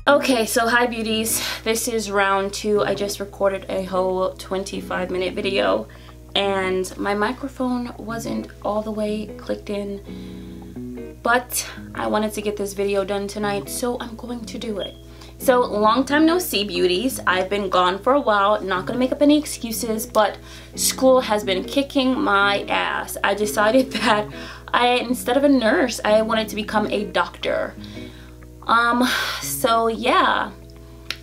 Okay, so hi beauties, this is round 2. I just recorded a whole 25-minute video and my microphone wasn't all the way clicked in, but I wanted to get this video done tonight, so I'm going to do it. So long time no see beauties. I've been gone for a while, not gonna make up any excuses, but school has been kicking my ass. I decided that instead of a nurse, I wanted to become a doctor. So yeah,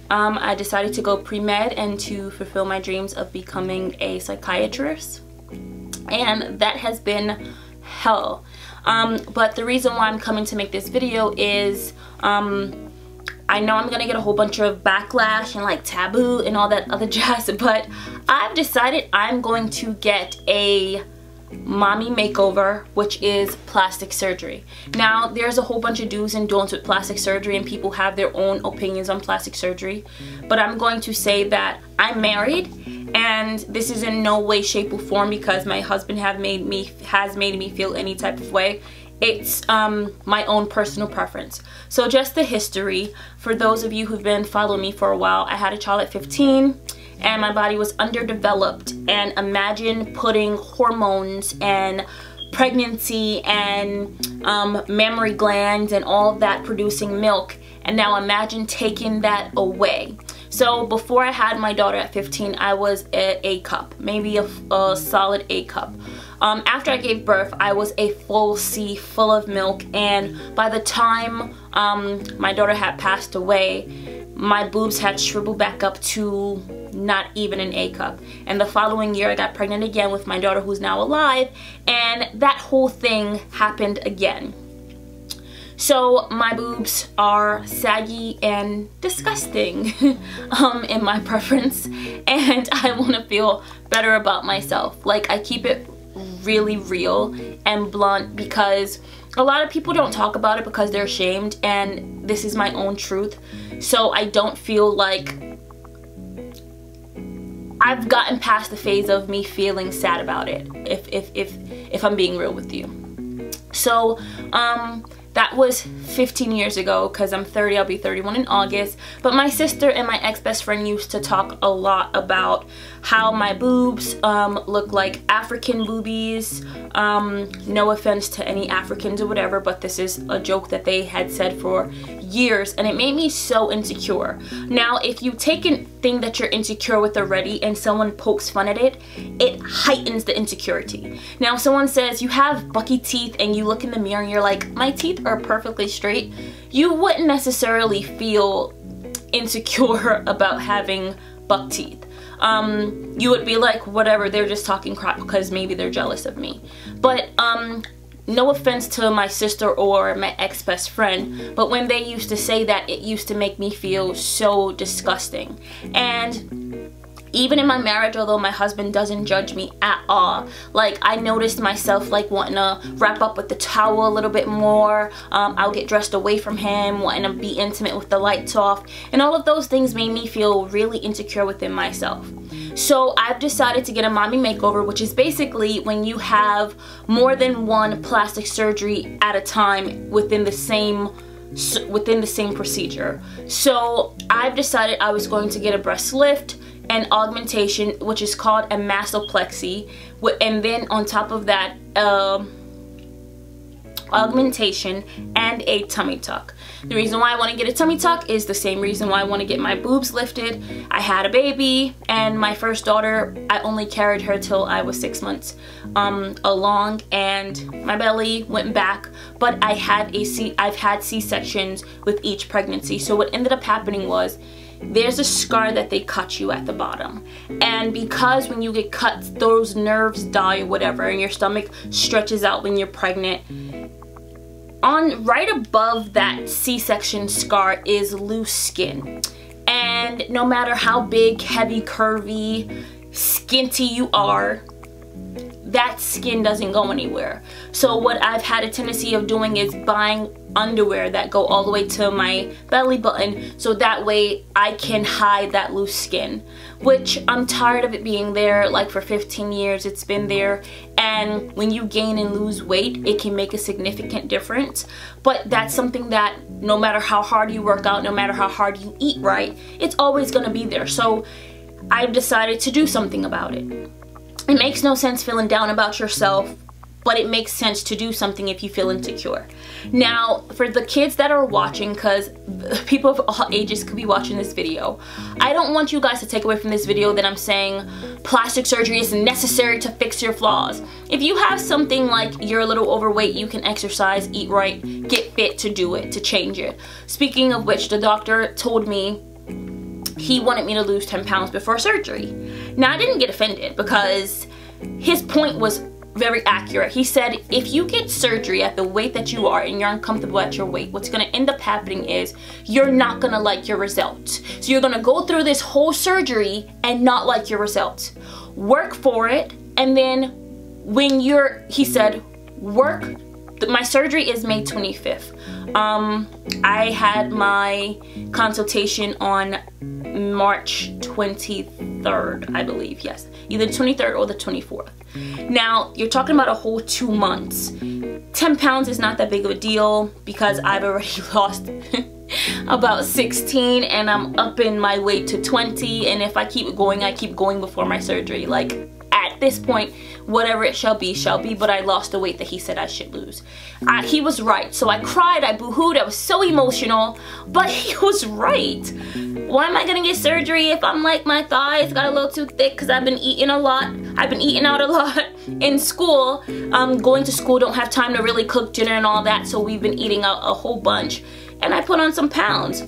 I decided to go pre-med and to fulfill my dreams of becoming a psychiatrist, and that has been hell. But the reason why I'm coming to make this video is I know I'm gonna get a whole bunch of backlash and like taboo and all that other jazz, but I've decided I'm going to get a mommy makeover, which is plastic surgery. Now there's a whole bunch of do's and don'ts with plastic surgery and people have their own opinions on plastic surgery, but I'm going to say that I'm married and this is in no way, shape or form because my husband has made me feel any type of way. It's my own personal preference. So just the history for those of you who've been following me for a while. I had a child at 15 and my body was underdeveloped, and imagine putting hormones and pregnancy and mammary glands and all of that producing milk, and now imagine taking that away. So before I had my daughter at 15, I was a cup, maybe a solid A cup. After I gave birth, I was a full C, full of milk, and by the time my daughter had passed away, my boobs had shriveled back up to not even an A cup. And the following year I got pregnant again with my daughter, who's now alive, and that whole thing happened again. So my boobs are saggy and disgusting in my preference, and I want to feel better about myself. Like, I keep it really real and blunt because a lot of people don't talk about it because they're ashamed, and this is my own truth. So I don't feel like I've gotten past the phase of me feeling sad about it, if I'm being real with you. So that was 15 years ago because I'm 30, I'll be 31 in August. But my sister and my ex-best friend used to talk a lot about how my boobs look like African boobies. No offense to any Africans or whatever, but this is a joke that they had said for years, and it made me so insecure. Now, if you take a thing that you're insecure with already and someone pokes fun at it, it heightens the insecurity. Now, if someone says you have bucky teeth and you look in the mirror and you're like, my teeth are perfectly straight, you wouldn't necessarily feel insecure about having buck teeth. You would be like, whatever, they're just talking crap because maybe they're jealous of me. But no offense to my sister or my ex-best friend, but when they used to say that, it used to make me feel so disgusting. And even in my marriage, although my husband doesn't judge me at all, like, I noticed myself like wanting to wrap up with the towel a little bit more. I'll get dressed away from him, wanting to be intimate with the lights off, and all of those things made me feel really insecure within myself. So I've decided to get a mommy makeover, which is basically when you have more than one plastic surgery at a time within the same procedure. So I've decided I was going to get a breast lift, an augmentation, which is called a mastopexy, and then on top of that augmentation and a tummy tuck. The reason why I want to get a tummy tuck is the same reason why I want to get my boobs lifted. I had a baby, and my first daughter, I only carried her till I was 6 months along, and my belly went back, but I've had C-sections with each pregnancy. So what ended up happening was there's a scar that they cut you at the bottom, and because when you get cut, those nerves die or whatever, and your stomach stretches out when you're pregnant. Right above that C-section scar is loose skin, and no matter how big, heavy, curvy, skinty you are, that skin doesn't go anywhere. So what I've had a tendency of doing is buying underwear that go all the way to my belly button, so that way I can hide that loose skin, which I'm tired of it being there. Like for 15 years it's been there, and when you gain and lose weight, it can make a significant difference. But that's something that no matter how hard you work out, no matter how hard you eat right, it's always going to be there. So I've decided to do something about it. It makes no sense feeling down about yourself, but it makes sense to do something if you feel insecure. Now, for the kids that are watching, because people of all ages could be watching this video, I don't want you guys to take away from this video that I'm saying plastic surgery is necessary to fix your flaws. If you have something like you're a little overweight, you can exercise, eat right, get fit to do it, to change it. Speaking of which, the doctor told me he wanted me to lose 10 pounds before surgery. Now, I didn't get offended because his point was very accurate. He said, if you get surgery at the weight that you are and you're uncomfortable at your weight, what's going to end up happening is you're not going to like your results. So you're going to go through this whole surgery and not like your results. Work for it, and then when he said, my surgery is May 25th. I had my consultation on March 23rd, I believe, yes. Either the 23rd or the 24th. Now, you're talking about a whole 2 months. 10 pounds is not that big of a deal because I've already lost about 16 and I'm upping my weight to 20, and if I keep going, I keep going before my surgery. Like, at this point, whatever it shall be, but I lost the weight that he said I should lose. He was right. So I cried, I boo-hooed, I was so emotional, but he was right. Why am I gonna get surgery if I'm like, my thighs got a little too thick because I've been eating a lot? I've been eating out a lot in school. Going to school, don't have time to really cook dinner and all that, so we've been eating out a whole bunch, and I put on some pounds.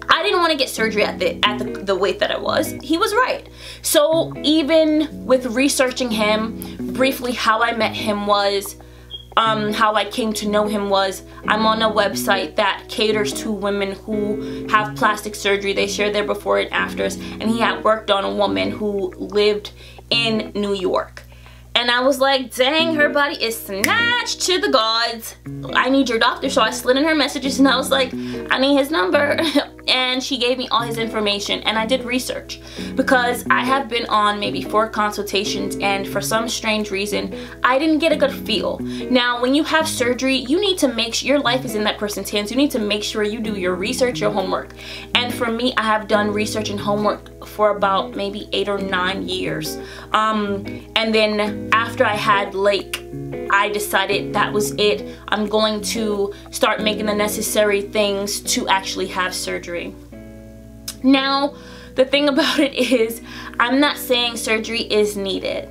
I didn't want to get surgery at the weight that I was. He was right. So even with researching him, briefly how I met him was, how I came to know him was, I'm on a website that caters to women who have plastic surgery. They share their before and afters, and he had worked on a woman who lived in New York. And I was like, dang, her body is snatched to the gods. I need your doctor. So I slid in her messages and I was like, I need his number. And she gave me all his information, and I did research because I have been on maybe 4 consultations, and for some strange reason I didn't get a good feel. Now, when you have surgery, you need to make sure your life is in that person's hands. You need to make sure you do your research, your homework. And for me, I have done research and homework for about maybe 8 or 9 years. And then after I had Lake, I decided that was it. I'm going to start making the necessary things to actually have surgery. Now, the thing about it is, I'm not saying surgery is needed.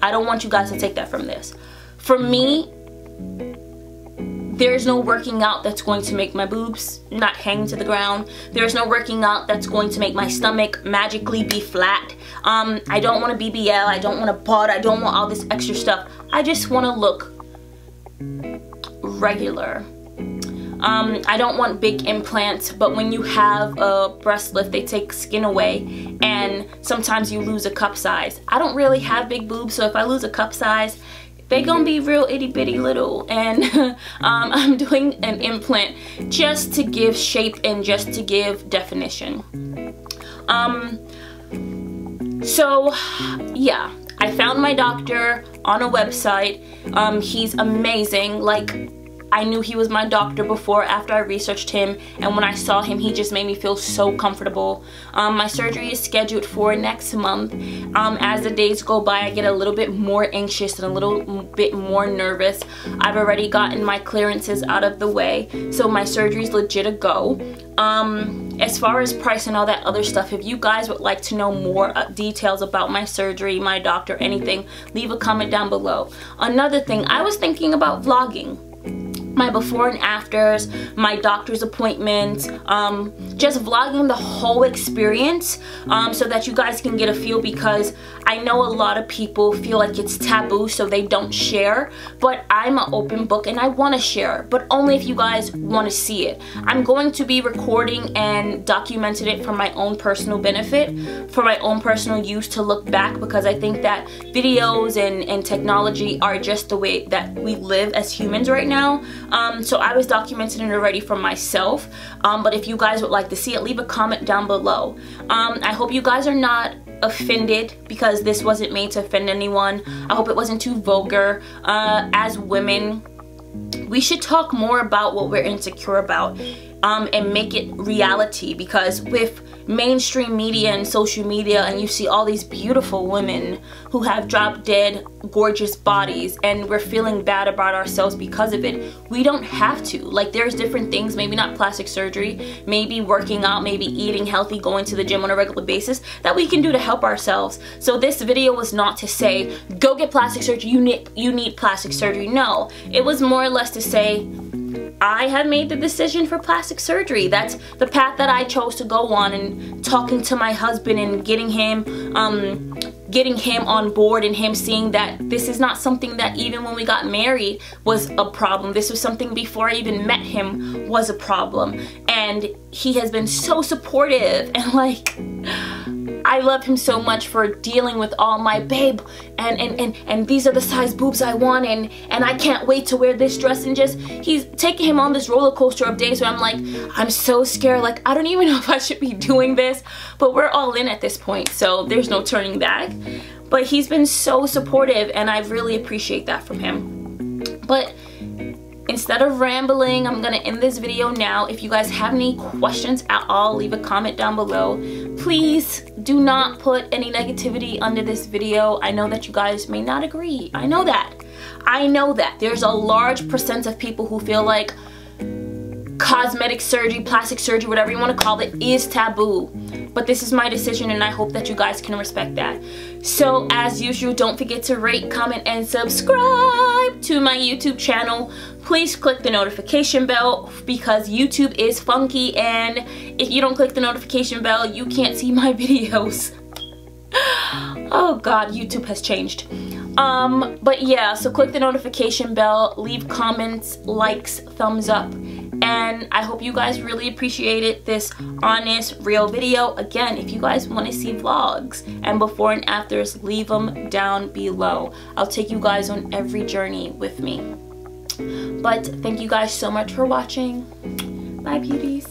I don't want you guys to take that from this. For me, there's no working out that's going to make my boobs not hang to the ground. There's no working out that's going to make my stomach magically be flat. I don't want a BBL, I don't want a butt, I don't want all this extra stuff. I just want to look regular. I don't want big implants, but when you have a breast lift, they take skin away, and sometimes you lose a cup size. I don't really have big boobs, so if I lose a cup size, they gonna be real itty bitty little, and I'm doing an implant just to give shape and just to give definition. So yeah, I found my doctor on a website. He's amazing. Like, I knew he was my doctor before, after I researched him, and when I saw him, he just made me feel so comfortable. My surgery is scheduled for next month. As the days go by, I get a little bit more anxious and a little bit more nervous. I've already gotten my clearances out of the way, so my surgery is legit a go. As far as price and all that other stuff, if you guys would like to know more details about my surgery, my doctor, anything, leave a comment down below. Another thing, I was thinking about vlogging. my before and afters, my doctor's appointments, just vlogging the whole experience, so that you guys can get a feel, because I know a lot of people feel like it's taboo, so they don't share, but I'm an open book and I want to share, but only if you guys want to see it. I'm going to be recording and documenting it for my own personal benefit, for my own personal use to look back, because I think that videos and technology are just the way that we live as humans right now. So I was documenting it already for myself, but if you guys would like to see it, leave a comment down below. I hope you guys are not offended, because this wasn't made to offend anyone. I hope it wasn't too vulgar. As women, we should talk more about what we're insecure about, and make it reality, because with mainstream media and social media, and you see all these beautiful women who have drop dead gorgeous bodies, and we're feeling bad about ourselves because of it. We don't have to. Like, there's different things, maybe not plastic surgery, maybe working out, maybe eating healthy, going to the gym on a regular basis, that we can do to help ourselves. So this video was not to say go get plastic surgery, you need plastic surgery. No, it was more or less to say I have made the decision for plastic surgery. That's the path that I chose to go on, and talking to my husband and getting him on board, and him seeing that this is not something that even when we got married was a problem. This was something before I even met him was a problem, and he has been so supportive, and like, I love him so much for dealing with all my babe, and these are the size boobs I want, and I can't wait to wear this dress, and just, he's taking him on this roller coaster of days where I'm like, I'm so scared, like, I don't even know if I should be doing this, but we're all in at this point, so there's no turning back. But he's been so supportive, and I really appreciate that from him. But instead of rambling, I'm gonna end this video now. If you guys have any questions at all, leave a comment down below. Please do not put any negativity under this video. I know that you guys may not agree. I know that. I know that. There's a large percent of people who feel like cosmetic surgery, plastic surgery, whatever you want to call it, is taboo. But this is my decision, and I hope that you guys can respect that. So as usual, don't forget to rate, comment, and subscribe to my YouTube channel. Please click the notification bell, because YouTube is funky, and if you don't click the notification bell, you can't see my videos. Oh god, YouTube has changed. But yeah, so click the notification bell, leave comments, likes, thumbs up, and I hope you guys really appreciated this honest, real video. Again, if you guys want to see vlogs and before and afters, leave them down below. I'll take you guys on every journey with me. But thank you guys so much for watching. Bye, beauties.